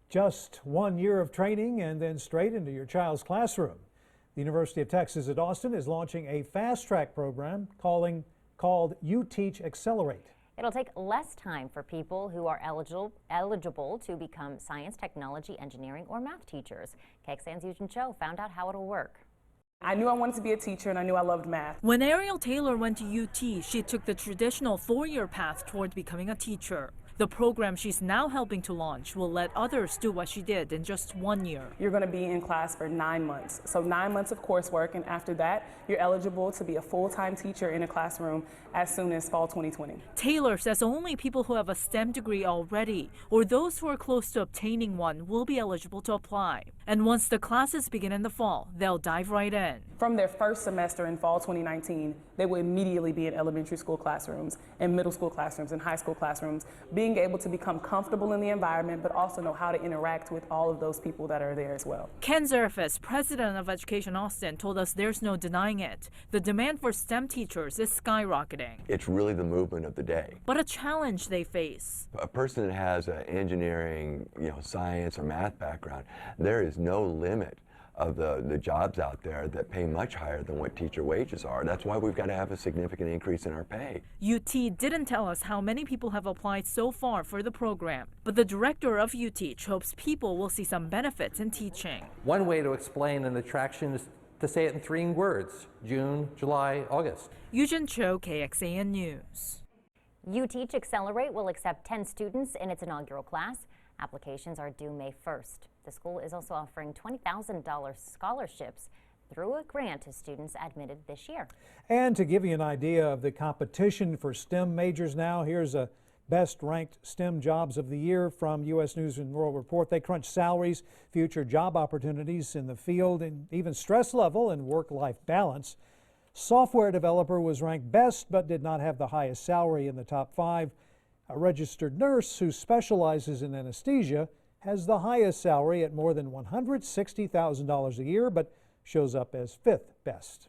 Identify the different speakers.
Speaker 1: Just 1 year of training and then straight into your child's classroom. The University of Texas at Austin is launching a fast-track program called UTeach Accelerate.
Speaker 2: It'll take less time for people who are eligible to become science, technology, engineering, or math teachers. KXAN's Yoojin found out how it'll work.
Speaker 3: I knew I wanted to be a teacher and I knew I loved math.
Speaker 4: When Ariel Taylor went to UT, she took the traditional 4-year path toward becoming a teacher. The program she's now helping to launch will let others do what she did in just 1 year.
Speaker 3: You're going to be in class for 9 months. So 9 months of coursework, and after that, you're eligible to be a full-time teacher in a classroom as soon as fall 2020.
Speaker 4: Taylor says only people who have a STEM degree already or those who are close to obtaining one will be eligible to apply. And once the classes begin in the fall, they'll dive right in.
Speaker 3: From their first semester in fall 2019, they will immediately be in elementary school classrooms, and middle school classrooms, and high school classrooms, being able to become comfortable in the environment, but also know how to interact with all of those people that are there as well.
Speaker 4: Ken Zerfis, president of Education Austin, told us there's no denying it. The demand for STEM teachers is skyrocketing.
Speaker 5: It's really the movement of the day.
Speaker 4: But a challenge they face.
Speaker 5: A person that has an engineering, science or math background, there is no limit of the jobs out there that pay much higher than what teacher wages are. That's why we've got to have a significant increase in our pay.
Speaker 4: UT didn't tell us how many people have applied so far for the program, but the director of UTeach hopes people will see some benefits in teaching.
Speaker 6: One way to explain an attraction is to say it in 3 words: June, July, August.
Speaker 4: Yoojin Cho, KXAN News.
Speaker 2: UTeach Accelerate will accept 10 students in its inaugural class. Applications are due May 1st. The school is also offering $20,000 scholarships through a grant to students admitted this year.
Speaker 1: And to give you an idea of the competition for STEM majors now, here's a best ranked STEM jobs of the year from U.S. News and World Report. They crunch salaries, future job opportunities in the field, and even stress level and work-life balance. Software developer was ranked best but did not have the highest salary in the top 5. A registered nurse who specializes in anesthesia has the highest salary at more than $160,000 a year, but shows up as 5th best.